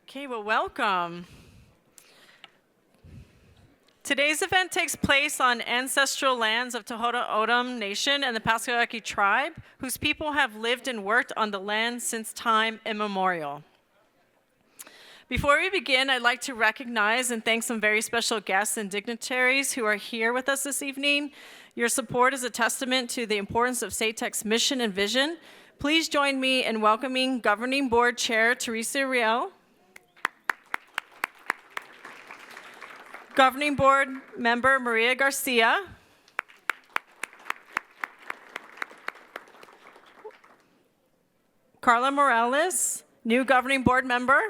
Okay, well, welcome. Today's event takes place on ancestral lands of Tohono O'odham Nation and the Pasquayaki tribe, whose people have lived and worked on the land since time immemorial. Before we begin, I'd like to recognize and thank some very special guests and dignitaries who are here with us this evening. Your support is a testament to the importance of SATEC's mission and vision. Please join me in welcoming Governing Board Chair Teresa Riel, Governing Board Member Maria Garcia, Carla Morales, new Governing Board Member,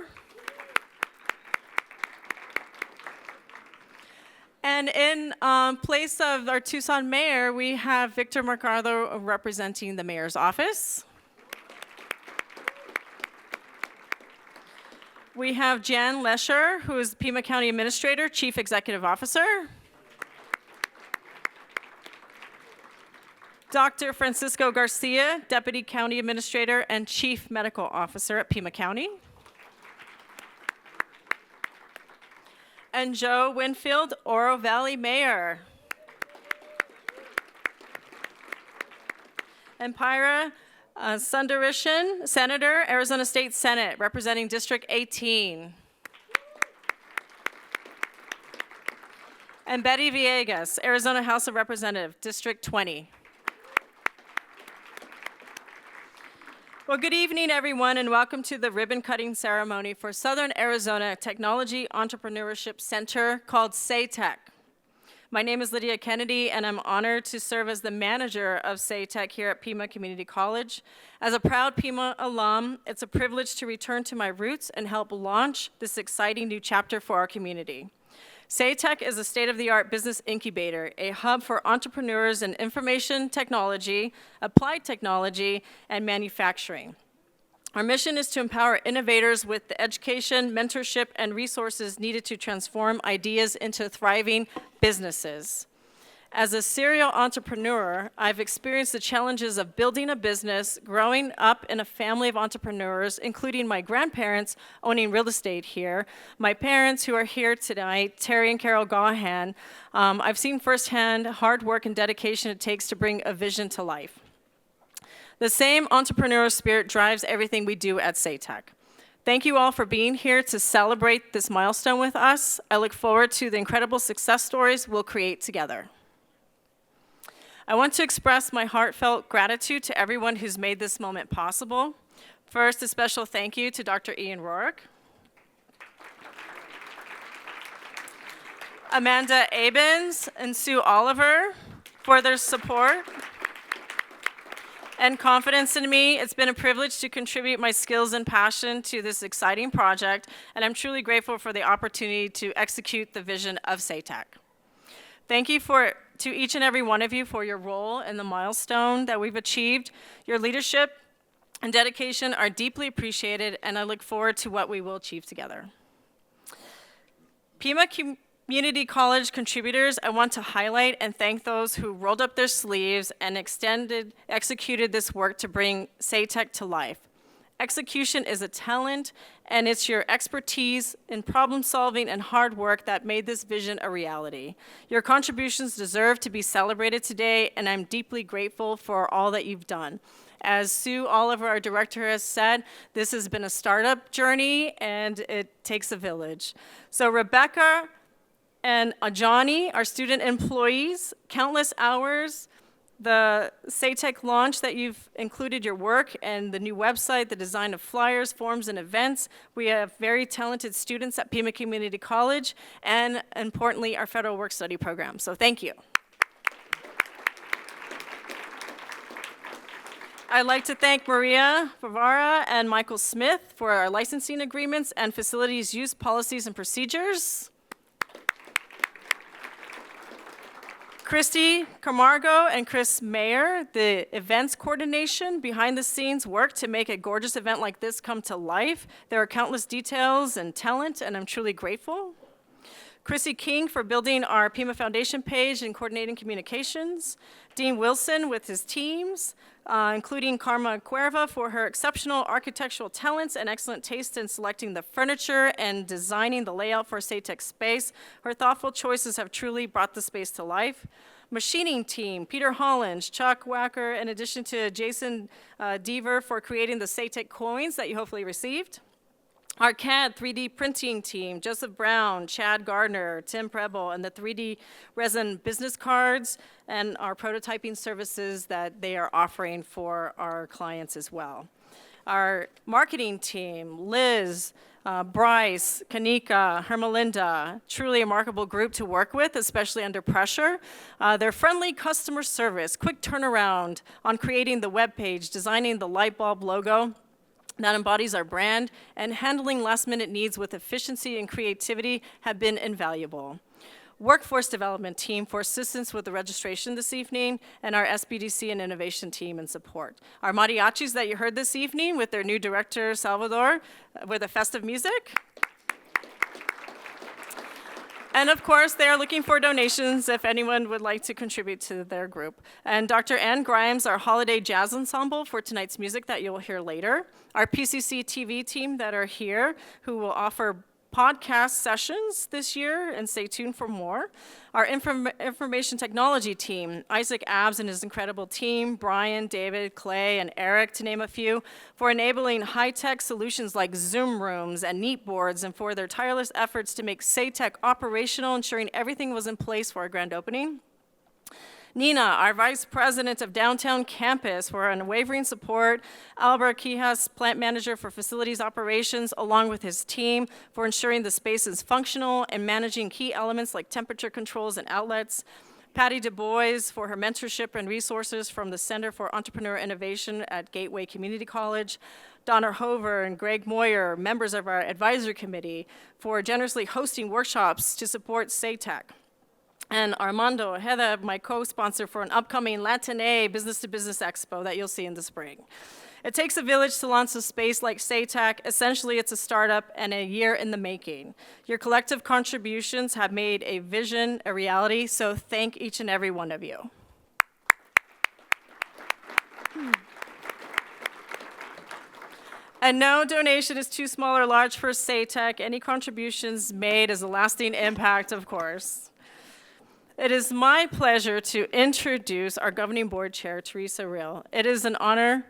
and in place of our Tucson Mayor, we have Victor Mercado representing the Mayor's Office. We have Jan Lesher, who is Pima County Administrator, Chief Executive Officer. Dr. Francisco Garcia, Deputy County Administrator and Chief Medical Officer at Pima County. And Joe Winfield, Oro Valley Mayor. And Pyra Sundarishan, Senator, Arizona State Senate, representing District 18. And Betty Villegas, Arizona House of Representatives, District 20. Well, good evening, everyone, and welcome to the ribbon-cutting ceremony for Southern Arizona Technology Entrepreneurship Center called SATEC. My name is Lydia Kennedy, and I'm honored to serve as the manager of SATEC here at Pima Community College. As a proud Pima alum, it's a privilege to return to my roots and help launch this exciting new chapter for our community. SATEC is a state-of-the-art business incubator, a hub for entrepreneurs in information technology, applied technology, and manufacturing. Our mission is to empower innovators with the education, mentorship, and resources needed to transform ideas into thriving businesses. As a serial entrepreneur, I've experienced the challenges of building a business, growing up in a family of entrepreneurs, including my grandparents owning real estate here, my parents who are here tonight, Terry and Carol Gahan. I've seen firsthand hard work and dedication it takes to bring a vision to life. The same entrepreneurial spirit drives everything we do at SATEC. Thank you all for being here to celebrate this milestone with us. I look forward to the incredible success stories we'll create together. I want to express my heartfelt gratitude to everyone who's made this moment possible. First, a special thank you to Dr. Ian Rourke, Amanda Abens, and Sue Oliver for their support and confidence in me. It's been a privilege to contribute my skills and passion to this exciting project, and I'm truly grateful for the opportunity to execute the vision of SATEC. Thank you to each and every one of you for your role in the milestone that we've achieved. Your leadership and dedication are deeply appreciated, and I look forward to what we will achieve together. Pima Community College contributors, I want to highlight and thank those who rolled up their sleeves and executed this work to bring SATEC to life. Execution is a talent, and it's your expertise in problem solving and hard work that made this vision a reality. Your contributions deserve to be celebrated today, and I'm deeply grateful for all that you've done. As Sue Oliver, our director, has said, this has been a startup journey, and it takes a village. So Rebecca and Johnny, our student employees, countless hours, the SATEC launch that you've included your work and the new website, the design of flyers, forms, and events. We have very talented students at Pima Community College, and importantly, our federal work study program. So thank you. I'd like to thank Maria Favara and Michael Smith for our licensing agreements and facilities use policies and procedures. Christy Camargo and Chris Mayer, the events coordination, behind the scenes work to make a gorgeous event like this come to life. There are countless details and talent, and I'm truly grateful. Chrissy King for building our Pima Foundation page and coordinating communications. Dean Wilson with his teams, including Karma Cuerva for her exceptional architectural talents and excellent taste in selecting the furniture and designing the layout for SATEC space. Her thoughtful choices have truly brought the space to life. Machining team, Peter Holland, Chuck Wacker, in addition to Jason Deaver for creating the SATEC coins that you hopefully received. Our CAD 3D printing team, Joseph Brown, Chad Gardner, Tim Preble, and the 3D resin business cards, and our prototyping services that they are offering for our clients as well. Our marketing team, Liz, Bryce, Kanika, Hermelinda, truly a remarkable group to work with, especially under pressure. Their friendly customer service, quick turnaround on creating the web page, designing the light bulb logo that embodies our brand, and handling last-minute needs with efficiency and creativity have been invaluable. Workforce development team for assistance with the registration this evening, and our SBDC and innovation team in support. Our mariachis that you heard this evening with their new director, Salvador, with the festive music. And of course, they are looking for donations if anyone would like to contribute to their group. And Dr. Ann Grimes, our holiday jazz ensemble for tonight's music that you'll hear later. Our PCC TV team that are here, who will offer podcast sessions this year, and stay tuned for more. Our information technology team, Isaac Abbs and his incredible team, Brian, David, Clay, and Eric, to name a few, for enabling high-tech solutions like Zoom rooms and Neat boards, and for their tireless efforts to make SATEC operational, ensuring everything was in place for our grand opening. Nina, our Vice President of Downtown Campus, for unwavering support. Albert Quijas, Plant Manager for Facilities Operations, along with his team, for ensuring the space is functional and managing key elements like temperature controls and outlets. Patty Du Bois for her mentorship and resources from the Center for Entrepreneur Innovation at Gateway Community College. Donna Hover and Greg Moyer, members of our advisory committee, for generously hosting workshops to support SATEC. And Armando Ojeda, my co-sponsor for an upcoming Latine Business-to-Business Expo that you'll see in the spring. It takes a village to launch a space like SATEC. Essentially, it's a startup and a year in the making. Your collective contributions have made a vision a reality, so thank each and every one of you. And no donation is too small or large for SATEC. Any contributions made is a lasting impact, of course. It is my pleasure to introduce our governing board chair, Teresa Real. It is an honor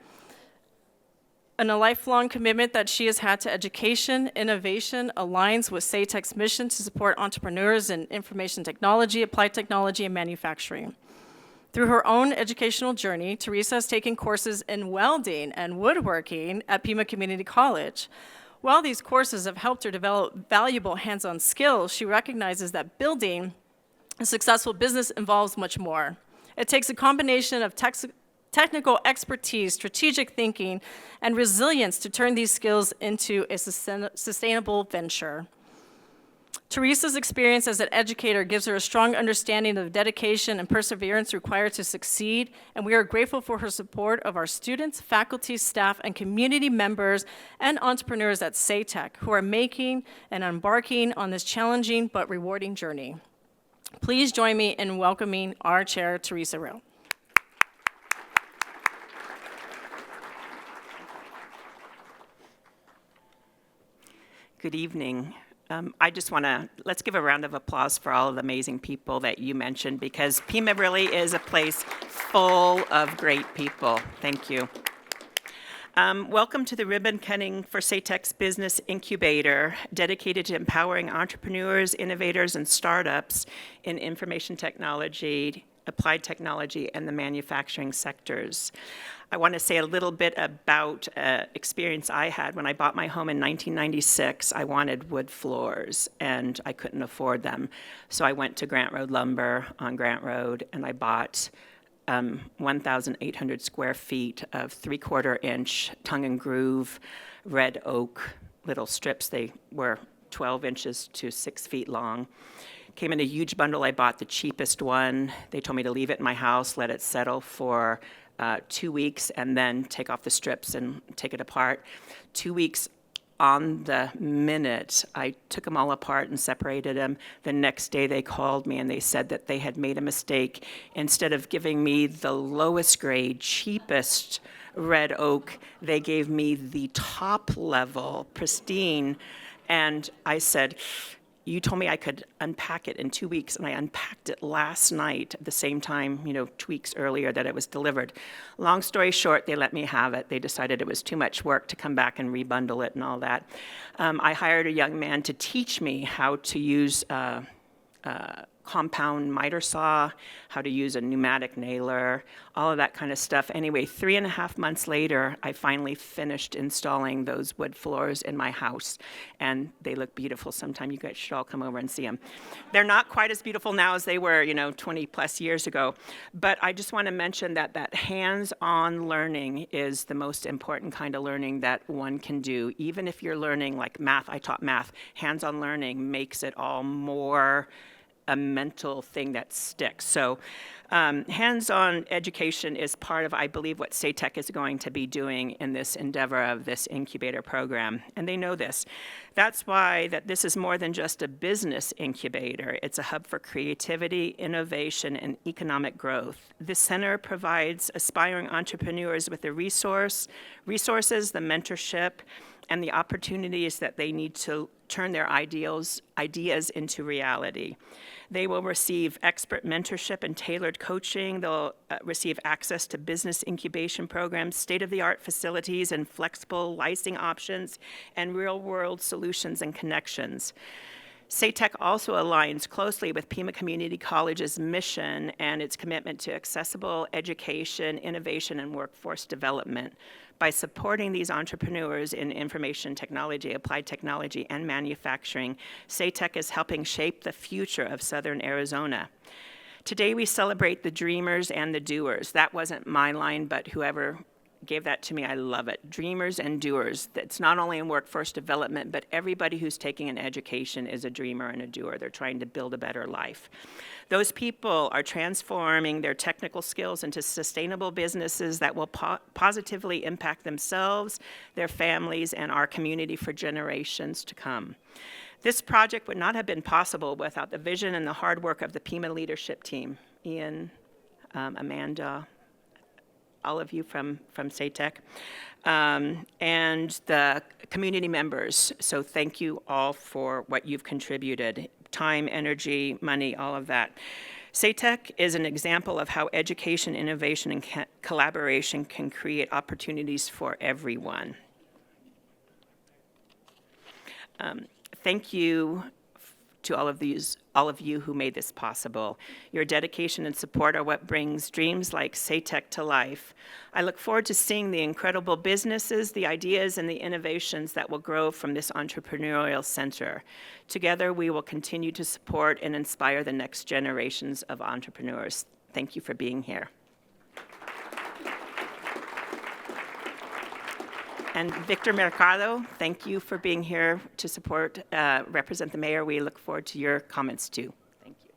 and a lifelong commitment that she has had to education. Innovation aligns with SATEC's mission to support entrepreneurs in information technology, applied technology, and manufacturing. Through her own educational journey, Teresa has taken courses in welding and woodworking at Pima Community College. While these courses have helped her develop valuable hands-on skills, she recognizes that building a successful business involves much more. It takes a combination of technical expertise, strategic thinking, and resilience to turn these skills into a sustainable venture. Teresa's experience as an educator gives her a strong understanding of the dedication and perseverance required to succeed, and we are grateful for her support of our students, faculty, staff, and community members and entrepreneurs at SATEC who are making and embarking on this challenging but rewarding journey. Please join me in welcoming our chair, Teresa Real. Good evening. I just want to, let's give a round of applause for all of the amazing people that you mentioned, because Pima really is a place full of great people. Thank you. Welcome to the ribbon cutting for SATEC's Business Incubator, dedicated to empowering entrepreneurs, innovators, and startups in information technology, applied technology, and the manufacturing sectors. I want to say a little bit about experience I had when I bought my home in 1996. I wanted wood floors, and I couldn't afford them. So I went to Grant Road Lumber on Grant Road, and I bought 1,800 square feet of 3/4-inch tongue and groove red oak little strips. They were 12 inches to 6 feet long. Came in a huge bundle. I bought the cheapest one. They told me to leave it in my house, let it settle for 2 weeks, and then take off the strips and take it apart. 2 weeks on the minute. I took them all apart and separated them. The next day they called me and they said that they had made a mistake. Instead of giving me the lowest grade, cheapest red oak, they gave me the top level, pristine. And I said, you told me I could unpack it in 2 weeks, and I unpacked it last night at the same time, 2 weeks earlier that it was delivered. Long story short, they let me have it. They decided it was too much work to come back and rebundle it and all that. I hired a young man to teach me how to use compound miter saw, how to use a pneumatic nailer, all of that kind of stuff. Anyway, 3.5 months later, I finally finished installing those wood floors in my house, and they look beautiful. Sometime you guys should all come over and see them. They're not quite as beautiful now as they were, 20 plus years ago, but I just want to mention that hands-on learning is the most important kind of learning that one can do. Even if you're learning like math, I taught math, hands-on learning makes it all more a mental thing that sticks. So hands-on education is part of, I believe, what SATEC is going to be doing in this endeavor of this incubator program, and they know this. That's why that this is more than just a business incubator. It's a hub for creativity, innovation, and economic growth. This center provides aspiring entrepreneurs with the resources, the mentorship, and the opportunities that they need to turn their ideas into reality. They will receive expert mentorship and tailored coaching. They'll receive access to business incubation programs, state-of-the-art facilities and flexible licensing options, and real-world solutions and connections. SATEC also aligns closely with Pima Community College's mission and its commitment to accessible education, innovation, and workforce development. By supporting these entrepreneurs in information technology, applied technology, and manufacturing, SATEC is helping shape the future of Southern Arizona. Today we celebrate the dreamers and the doers. That wasn't my line, but whoever gave that to me, I love it. Dreamers and doers. It's not only in workforce development, but everybody who's taking an education is a dreamer and a doer. They're trying to build a better life. Those people are transforming their technical skills into sustainable businesses that will positively impact themselves, their families, and our community for generations to come. This project would not have been possible without the vision and the hard work of the Pima leadership team. Ian, Amanda, all of you from SATEC, and the community members. So thank you all for what you've contributed. Time, energy, money, all of that. SATEC is an example of how education, innovation, and collaboration can create opportunities for everyone. Thank you to all of you who made this possible. Your dedication and support are what brings dreams like SATEC to life. I look forward to seeing the incredible businesses, the ideas, and the innovations that will grow from this entrepreneurial center. Together, we will continue to support and inspire the next generations of entrepreneurs. Thank you for being here. And Victor Mercado, thank you for being here to support, represent the mayor. We look forward to your comments too. Thank you.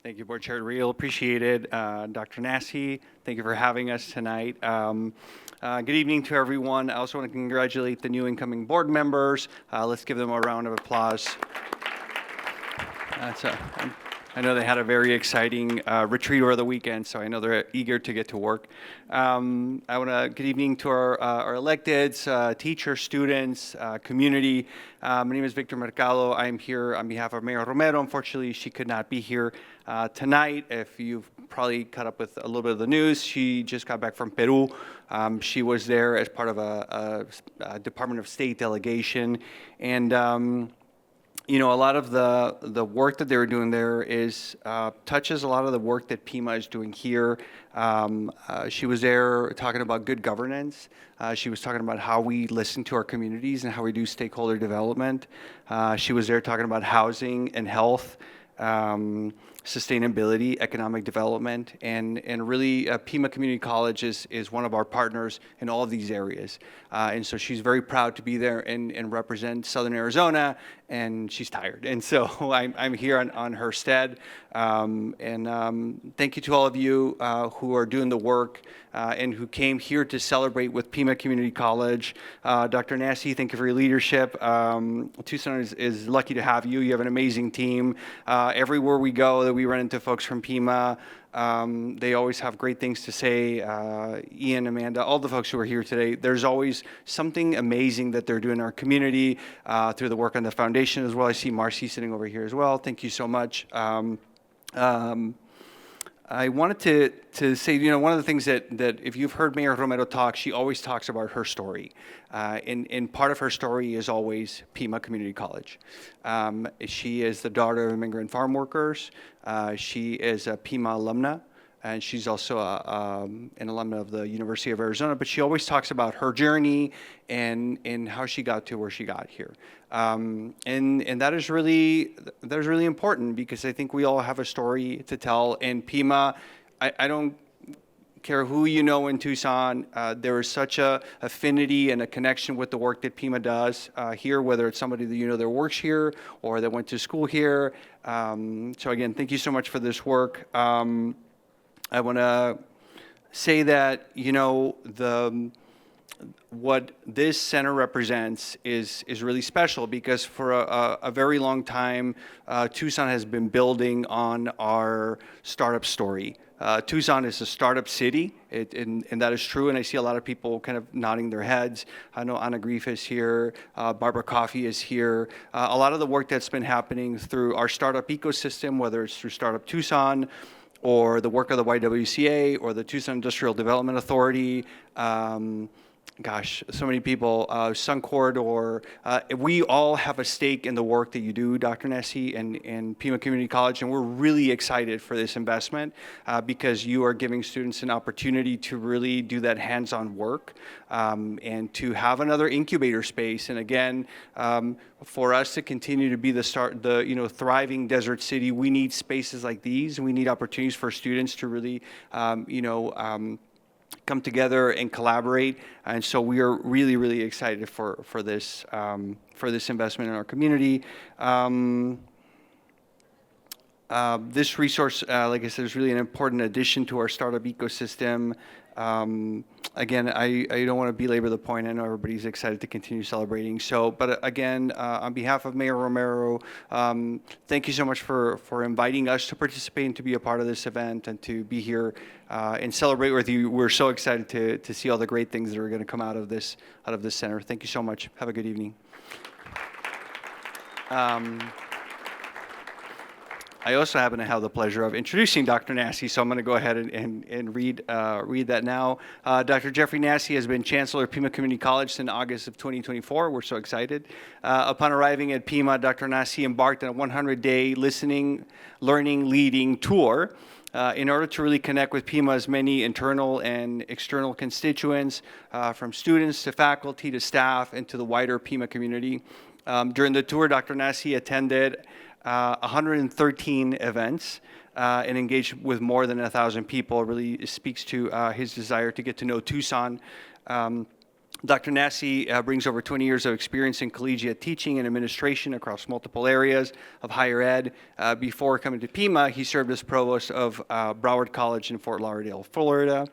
Thank you, Board Chair Reel. Appreciate it. Dr. Nassi, thank you for having us tonight. Good evening to everyone. I also want to congratulate the new incoming board members. Let's give them a round of applause. I know they had a very exciting retreat over the weekend, so I know they're eager to get to work. I want to good evening to our electeds, teachers, students, community. My name is Victor Mercado. I'm here on behalf of Mayor Romero. Unfortunately, she could not be here tonight. If you've probably caught up with a little bit of the news, she just got back from Peru. She was there as part of a Department of State delegation, and you know, a lot of the work that they were doing there is touches a lot of the work that Pima is doing here. She was there talking about good governance. She was talking about how we listen to our communities and how we do stakeholder development. She was there talking about housing and health. sustainability, economic development, and really Pima Community College is one of our partners in all of these areas. And so she's very proud to be there and represent Southern Arizona, and she's tired. And so I'm here on her stead. Thank you to all of you who are doing the work and who came here to celebrate with Pima Community College. Dr. Nassi, thank you for your leadership. Tucson is lucky to have you. You have an amazing team. Everywhere we go, we run into folks from Pima. They always have great things to say. Ian, Amanda, all the folks who are here today, there's always something amazing that they're doing in our community through the work on the foundation as well. I see Marcy sitting over here as well. Thank you so much. I wanted to say, one of the things that if you've heard Mayor Romero talk, she always talks about her story. And part of her story is always Pima Community College. She is the daughter of immigrant farm workers. She is a Pima alumna, and she's also an alumna of the University of Arizona. But she always talks about her journey and how she got to where she got here. And that is really important, because I think we all have a story to tell. And Pima, I don't care who you know in Tucson, there is such a affinity and a connection with the work that Pima does here, whether it's somebody that that works here or that went to school here. So again, thank you so much for this work. I want to say that, what this center represents is really special, because for a very long time, Tucson has been building on our startup story. Tucson is a startup city, and that is true, and I see a lot of people kind of nodding their heads. I know Anna Grief is here, Barbara Coffey is here. A lot of the work that's been happening through our startup ecosystem, whether it's through Startup Tucson, or the work of the YWCA, or the Tucson Industrial Development Authority, so many people, Sun Corridor, we all have a stake in the work that you do, Dr. Nessie and Pima Community College, and we're really excited for this investment because you are giving students an opportunity to really do that hands-on work and to have another incubator space. And again, for us to continue to be the thriving desert city, we need spaces like these, and we need opportunities for students to really, come together and collaborate, and so we are really, really excited for this investment in our community. This resource, like I said, is really an important addition to our startup ecosystem. Again, I don't want to belabor the point. I know everybody's excited to continue celebrating. So, but again, on behalf of Mayor Romero, thank you so much for inviting us to participate and to be a part of this event and to be here and celebrate with you. We're so excited to see all the great things that are going to come out of this center. Thank you so much. Have a good evening. I also happen to have the pleasure of introducing Dr. Nassi, so I'm going to go ahead and read that now. Dr. Jeffrey Nassi has been Chancellor of Pima Community College since August of 2024. We're so excited. Upon arriving at Pima, Dr. Nassi embarked on a 100-day listening, learning, leading tour in order to really connect with Pima's many internal and external constituents, from students to faculty to staff and to the wider Pima community. During the tour, Dr. Nassi attended 113 events and engaged with more than 1,000 people. Really speaks to his desire to get to know Tucson. Dr. Nassi brings over 20 years of experience in collegiate teaching and administration across multiple areas of higher ed. Before coming to Pima, he served as provost of Broward College in Fort Lauderdale, Florida.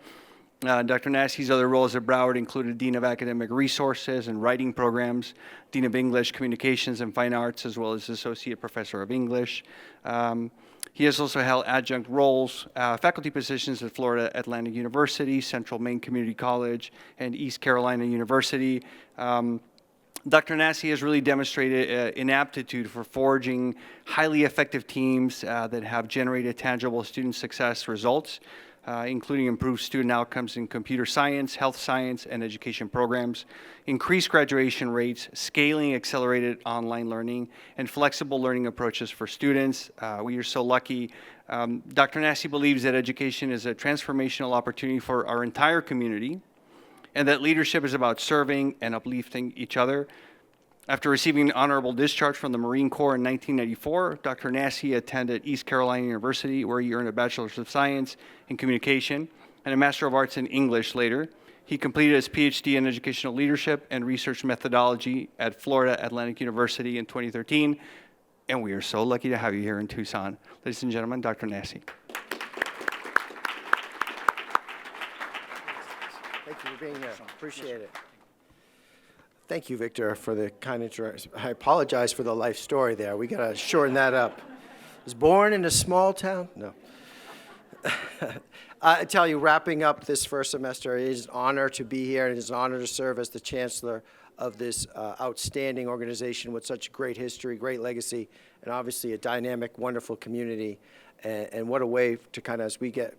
Dr. Nassi's other roles at Broward included Dean of Academic Resources and Writing Programs, Dean of English, Communications, and Fine Arts, as well as Associate Professor of English. He has also held adjunct roles, faculty positions at Florida Atlantic University, Central Maine Community College, and East Carolina University. Dr. Nassi has really demonstrated an aptitude for forging highly effective teams that have generated tangible student success results, including improved student outcomes in computer science, health science, and education programs, increased graduation rates, scaling accelerated online learning, and flexible learning approaches for students. We are so lucky. Dr. Nassi believes that education is a transformational opportunity for our entire community, and that leadership is about serving and uplifting each other. After receiving an honorable discharge from the Marine Corps in 1994, Dr. Nassi attended East Carolina University, where he earned a Bachelor's of Science in Communication and a Master of Arts in English later. He completed his PhD in Educational Leadership and Research Methodology at Florida Atlantic University in 2013, and we are so lucky to have you here in Tucson. Ladies and gentlemen, Dr. Nassi. Thank you for being here. Appreciate it. Thank you, Victor, for the kind introduction. I apologize for the life story there. We got to shorten that up. Was born in a small town? No. I tell you, wrapping up this first semester, it is an honor to be here, and it is an honor to serve as the chancellor of this outstanding organization with such great history, great legacy, and obviously a dynamic, wonderful community. And what a way to kind of, as we get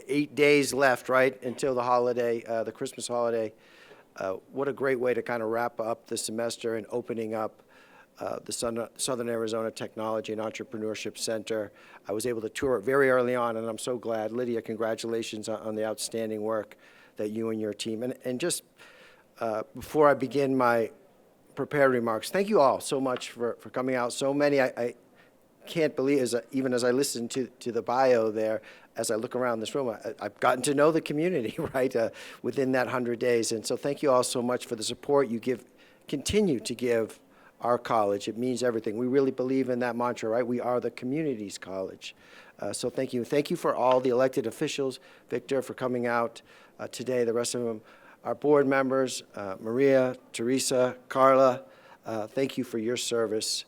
8 days left, right, until the holiday, the Christmas holiday, what a great way to kind of wrap up the semester and opening up the Southern Arizona Technology and Entrepreneurship Center. I was able to tour it very early on, and I'm so glad. Lydia, congratulations on the outstanding work that you and your team. And just before I begin my prepared remarks, thank you all so much for coming out. So many, I can't believe, even as I listen to the bio there, as I look around this room, I've gotten to know the community, right, within that 100 days. And so thank you all so much for the support you continue to give our college. It means everything. We really believe in that mantra, right? We are the community's college. So thank you. Thank you for all the elected officials, Victor, for coming out today. The rest of them, our board members, Maria, Teresa, Carla, thank you for your service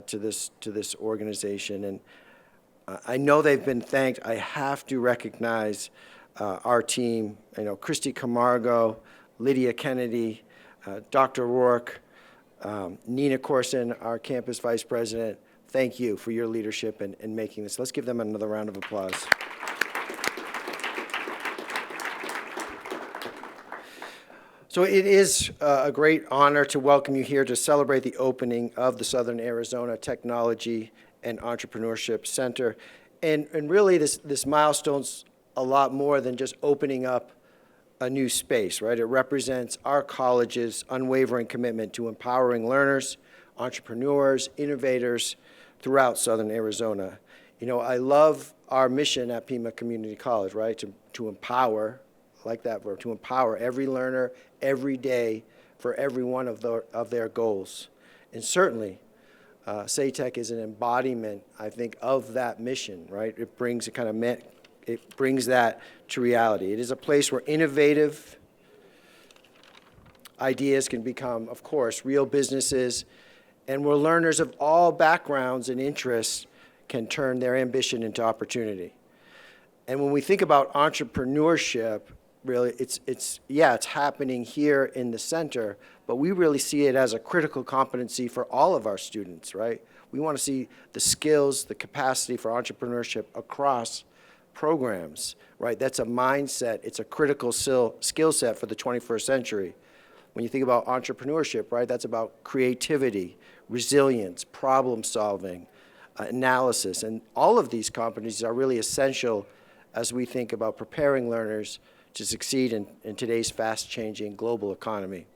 to this organization. And I know they've been thanked. I have to recognize our team, Christy Camargo, Lydia Kennedy, Dr. Rourke, Nina Corson, our campus vice president. Thank you for your leadership in making this. Let's give them another round of applause. So it is a great honor to welcome you here to celebrate the opening of the Southern Arizona Technology and Entrepreneurship Center. And really this milestone's a lot more than just opening up a new space, right? It represents our college's unwavering commitment to empowering learners, entrepreneurs, innovators throughout Southern Arizona. I love our mission at Pima Community College, right? To empower, I like that verb, to empower every learner every day for every one of their goals. And certainly, SATEC is an embodiment, I think, of that mission, right? It brings that to reality. It is a place where innovative ideas can become, of course, real businesses, and where learners of all backgrounds and interests can turn their ambition into opportunity. And when we think about entrepreneurship, really, it's happening here in the center, but we really see it as a critical competency for all of our students, right? We want to see the skills, the capacity for entrepreneurship across programs, right? That's a mindset. It's a critical skill set for the 21st century. When you think about entrepreneurship, right, that's about creativity, resilience, problem solving, analysis, and all of these competencies are really essential as we think about preparing learners to succeed in today's fast-changing global economy.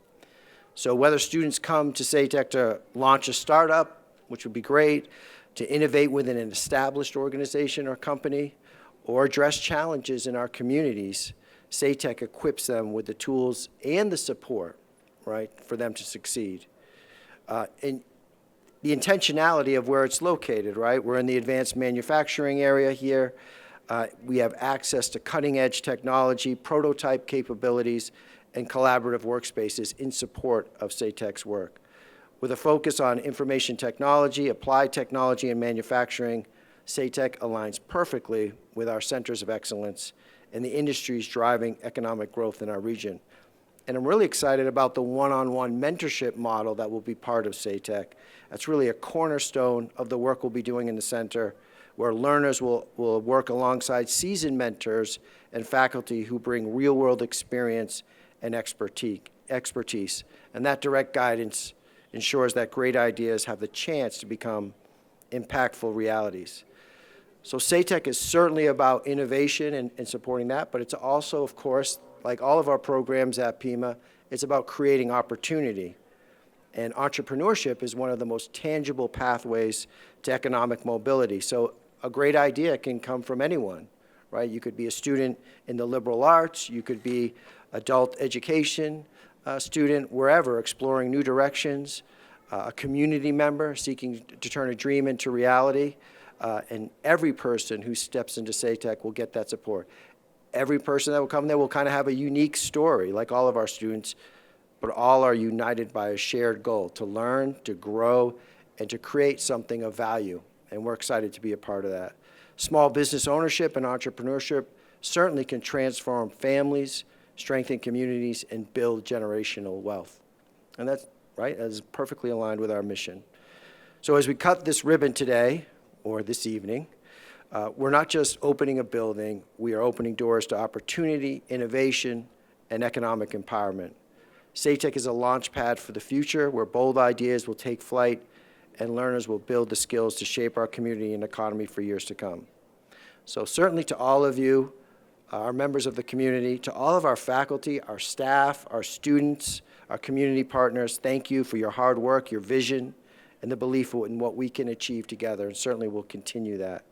So whether students come to SATEC to launch a startup, which would be great, to innovate within an established organization or company, or address challenges in our communities, SATEC equips them with the tools and the support, right, for them to succeed. And the intentionality of where it's located, right? We're in the advanced manufacturing area here. We have access to cutting-edge technology, prototype capabilities, and collaborative workspaces in support of SATEC's work. With a focus on information technology, applied technology, and manufacturing, SATEC aligns perfectly with our centers of excellence and the industries driving economic growth in our region. And I'm really excited about the one-on-one mentorship model that will be part of SATEC. That's really a cornerstone of the work we'll be doing in the center, where learners will work alongside seasoned mentors and faculty who bring real-world experience and expertise. And that direct guidance ensures that great ideas have the chance to become impactful realities. So SATEC is certainly about innovation and supporting that, but it's also, of course, like all of our programs at Pima, it's about creating opportunity. And entrepreneurship is one of the most tangible pathways to economic mobility. So a great idea can come from anyone, right? You could be a student in the liberal arts, you could be adult education student, wherever, exploring new directions, a community member seeking to turn a dream into reality, and every person who steps into SATEC will get that support. Every person that will come there will kind of have a unique story, like all of our students, but all are united by a shared goal, to learn, to grow, and to create something of value. And we're excited to be a part of that. Small business ownership and entrepreneurship certainly can transform families, strengthen communities, and build generational wealth. And that's, right, that is perfectly aligned with our mission. So as we cut this ribbon today, or this evening, we're not just opening a building, we are opening doors to opportunity, innovation, and economic empowerment. SATEC is a launch pad for the future where bold ideas will take flight and learners will build the skills to shape our community and economy for years to come. So certainly to all of you, our members of the community, to all of our faculty, our staff, our students, our community partners, thank you for your hard work, your vision, and the belief in what we can achieve together, and certainly we'll continue that.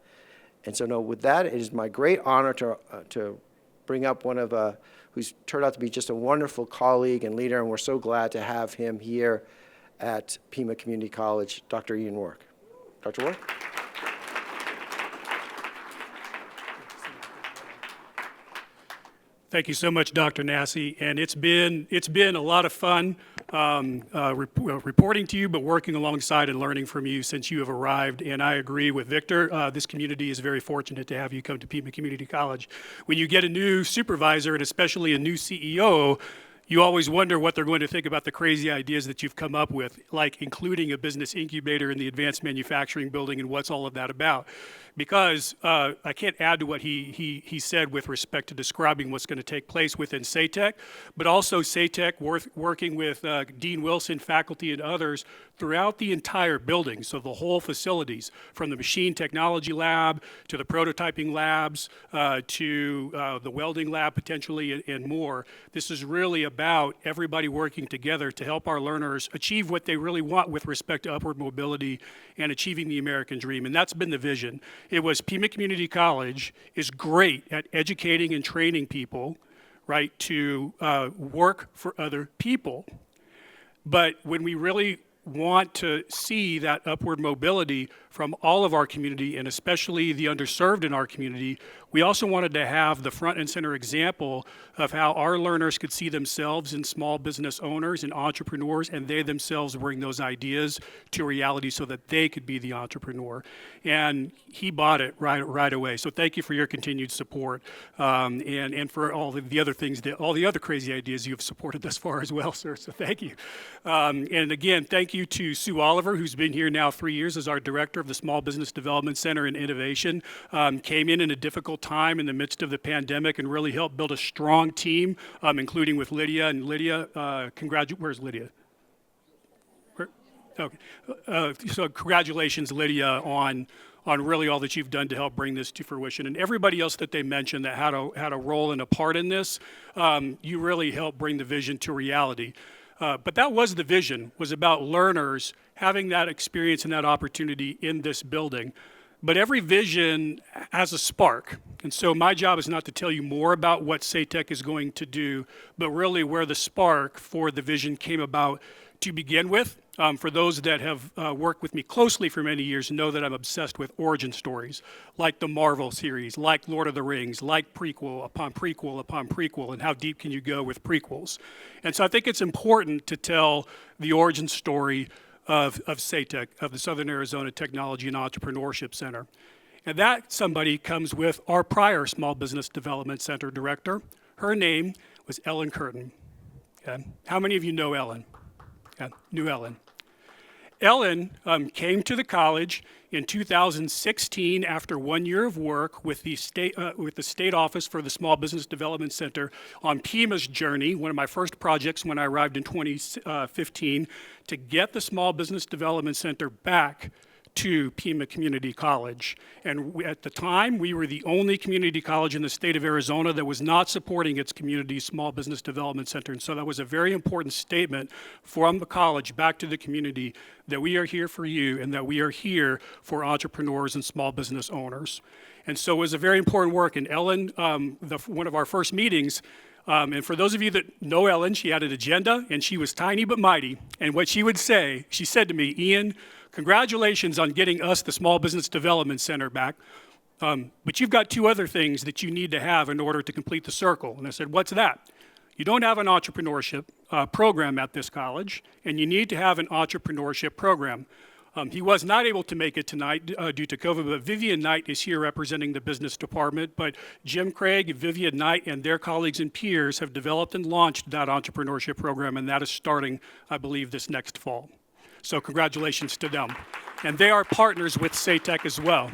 And so, no, with that, it is my great honor to bring up one of who's turned out to be just a wonderful colleague and leader, and we're so glad to have him here at Pima Community College, Dr. Ian Wark. Dr. Wark? Thank you so much, Dr. Nassi, and it's been a lot of fun reporting to you, but working alongside and learning from you since you have arrived. And I agree with Victor. This community is very fortunate to have you come to Pima Community College. When you get a new supervisor and especially a new CEO, you always wonder what they're going to think about the crazy ideas that you've come up with, like including a business incubator in the advanced manufacturing building and what's all of that about. Because I can't add to what he said with respect to describing what's going to take place within SATEC, but also SATEC working with Dean Wilson, faculty, and others throughout the entire building, so the whole facilities, from the machine technology lab to the prototyping labs to the welding lab potentially and more. This is really about everybody working together to help our learners achieve what they really want with respect to upward mobility and achieving the American dream, and that's been the vision. It was Pima Community College is great at educating and training people, right, to work for other people. But when we really want to see that upward mobility from all of our community, and especially the underserved in our community, we also wanted to have the front and center example of how our learners could see themselves in small business owners and entrepreneurs, and they themselves bring those ideas to reality so that they could be the entrepreneur. And he bought it right away. So thank you for your continued support, and for all the other things, all the other crazy ideas you've supported thus far as well, sir. So thank you. And again, thank you to Sue Oliver, who's been here now 3 years as our director of the Small Business Development Center and Innovation. Came in a difficult time in the midst of the pandemic and really helped build a strong team, including with Lydia. And Lydia, where's Lydia? Okay. So congratulations, Lydia, on really all that you've done to help bring this to fruition. And everybody else that they mentioned that had a role and a part in this, you really helped bring the vision to reality. But that was the vision, was about learners having that experience and that opportunity in this building. But every vision has a spark. And so my job is not to tell you more about what SATEC is going to do, but really where the spark for the vision came about to begin with. For those that have worked with me closely for many years know that I'm obsessed with origin stories, like the Marvel series, like Lord of the Rings, like prequel upon prequel upon prequel, and how deep can you go with prequels. And so I think it's important to tell the origin story of SATEC, of the Southern Arizona Technology and Entrepreneurship Center. And that somebody comes with our prior Small Business Development Center director. Her name was Ellen Curtin. Okay. How many of you know Ellen? Okay. Knew Ellen. Ellen came to the college in 2016 after 1 year of work with the state office for the Small Business Development Center on Pima's journey, one of my first projects when I arrived in 2015, to get the Small Business Development Center back to Pima Community College. And at the time, we were the only community college in the state of Arizona that was not supporting its community small business development center. And so that was a very important statement from the college back to the community that we are here for you and that we are here for entrepreneurs and small business owners. And so it was a very important work. And Ellen, one of our first meetings, and for those of you that know Ellen, she had an agenda and she was tiny but mighty. And what she would say, she said to me, Ian, congratulations on getting us the Small Business Development Center back, but you've got two other things that you need to have in order to complete the circle. And I said, what's that? You don't have an entrepreneurship program at this college, and you need to have an entrepreneurship program. He was not able to make it tonight due to COVID, but Vivian Knight is here representing the business department. But Jim Craig, Vivian Knight, and their colleagues and peers have developed and launched that entrepreneurship program, and that is starting, I believe, this next fall. So congratulations to them. And they are partners with SATEC as well.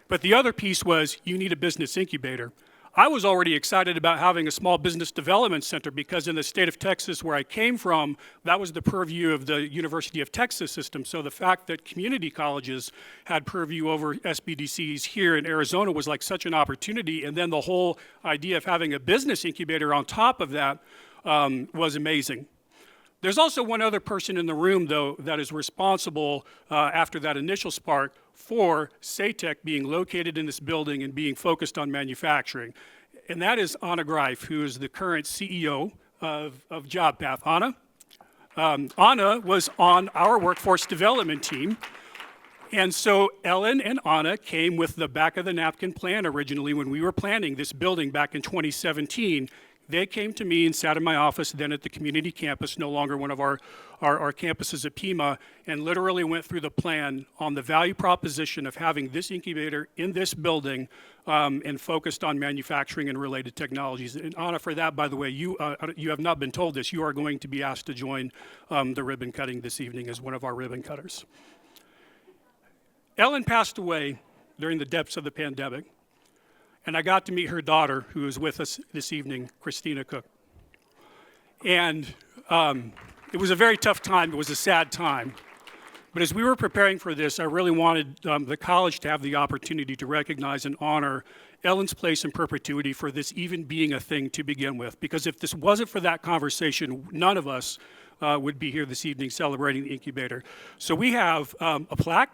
But the other piece was you need a business incubator. I was already excited about having a small business development center because in the state of Texas where I came from, that was the purview of the University of Texas system. So the fact that community colleges had purview over SBDCs here in Arizona was like such an opportunity. And then the whole idea of having a business incubator on top of that was amazing. There's also one other person in the room, though, that is responsible after that initial spark for SATEC being located in this building and being focused on manufacturing. And that is Anna Greif, who is the current CEO of JobPath. Anna was on our workforce development team. And so Ellen and Anna came with the back of the napkin plan originally when we were planning this building back in 2017. They came to me and sat in my office then at the community campus, no longer one of our campuses at Pima, and literally went through the plan on the value proposition of having this incubator in this building and focused on manufacturing and related technologies. And Anna, for that, by the way, you have not been told this. You are going to be asked to join the ribbon cutting this evening as one of our ribbon cutters. Ellen passed away during the depths of the pandemic. And I got to meet her daughter, who is with us this evening, Christina Cook. And it was a very tough time. It was a sad time. But as we were preparing for this, I really wanted the college to have the opportunity to recognize and honor Ellen's place in perpetuity for this even being a thing to begin with. Because if this wasn't for that conversation, none of us would be here this evening celebrating the incubator. So we have a plaque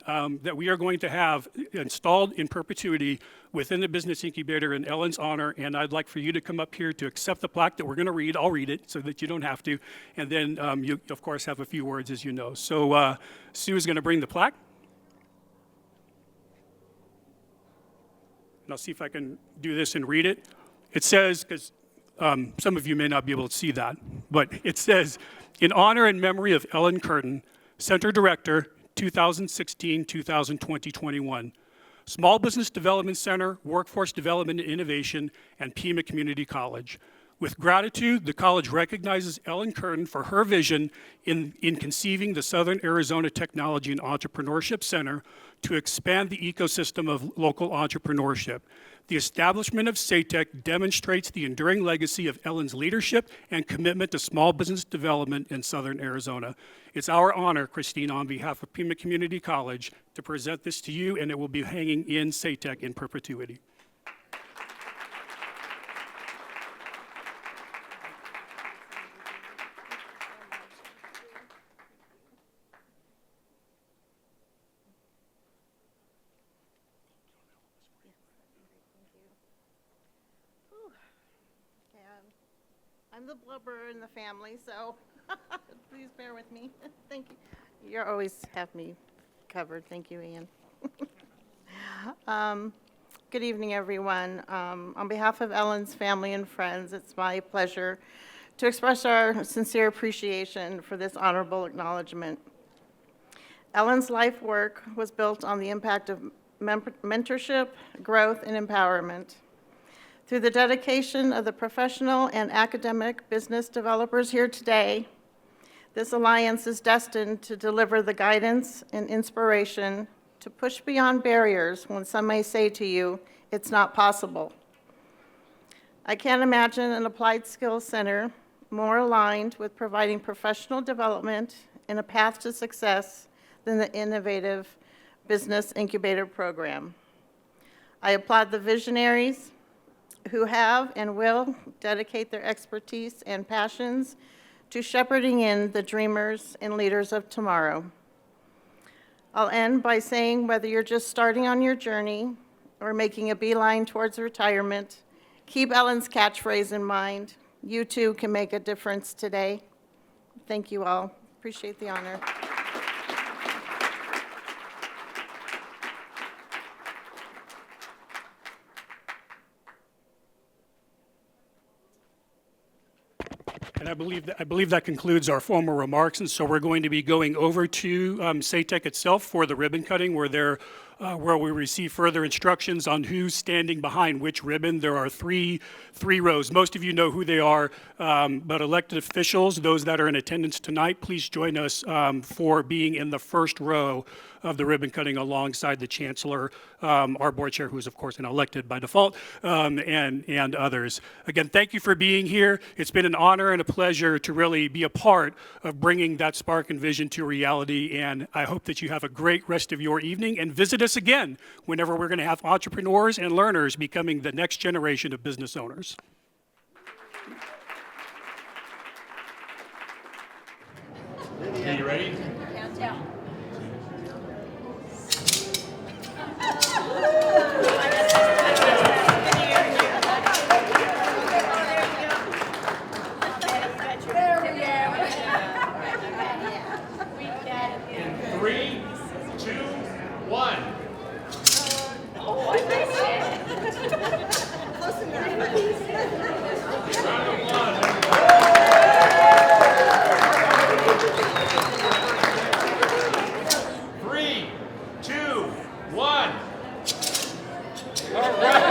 that we are going to have installed in perpetuity within the business incubator in Ellen's honor, and I'd like for you to come up here to accept the plaque that we're going to read. I'll read it so that you don't have to, and then you, of course, have a few words, as you know. So Sue is going to bring the plaque, and I'll see if I can do this and read it. It says, because some of you may not be able to see that, but it says, in honor and memory of Ellen Curtin, Center Director, 2016-2020-21. Small Business Development Center, Workforce Development and Innovation, and Pima Community College. With gratitude, the college recognizes Ellen Curtin for her vision in conceiving the Southern Arizona Technology and Entrepreneurship Center to expand the ecosystem of local entrepreneurship. The establishment of SATEC demonstrates the enduring legacy of Ellen's leadership and commitment to small business development in Southern Arizona. It's our honor, Christine, on behalf of Pima Community College, to present this to you, and it will be hanging in SATEC in perpetuity. I'm the blubber in the family, so please bear with me. Thank you. You always have me covered. Thank you, Ian. Good evening, everyone. On behalf of Ellen's family and friends, it's my pleasure to express our sincere appreciation for this honorable acknowledgement. Ellen's life work was built on the impact of mentorship, growth, and empowerment. Through the dedication of the professional and academic business developers here today, this alliance is destined to deliver the guidance and inspiration to push beyond barriers when some may say to you, it's not possible. I can't imagine an applied skills center more aligned with providing professional development and a path to success than the Innovative Business Incubator Program. I applaud the visionaries who have and will dedicate their expertise and passions to shepherding in the dreamers and leaders of tomorrow. I'll end by saying whether you're just starting on your journey or making a beeline towards retirement, keep Ellen's catchphrase in mind. You too can make a difference today. Thank you all. Appreciate the honor. And I believe that concludes our formal remarks, and so we're going to be going over to SATEC itself for the ribbon cutting, where we receive further instructions on who's standing behind which ribbon. There are three rows. Most of you know who they are, but elected officials, those that are in attendance tonight, please join us for being in the first row of the ribbon cutting alongside the Chancellor, our board chair, who is of course an elected by default, and others. Again, thank you for being here. It's been an honor and a pleasure to really be a part of bringing that spark and vision to reality, and I hope that you have a great rest of your evening and visit us again whenever we're going to have entrepreneurs and learners becoming the next generation of business owners. Okay, you ready? Countdown. In 3, 2, 1. Round of applause. 3, 2, 1. All right.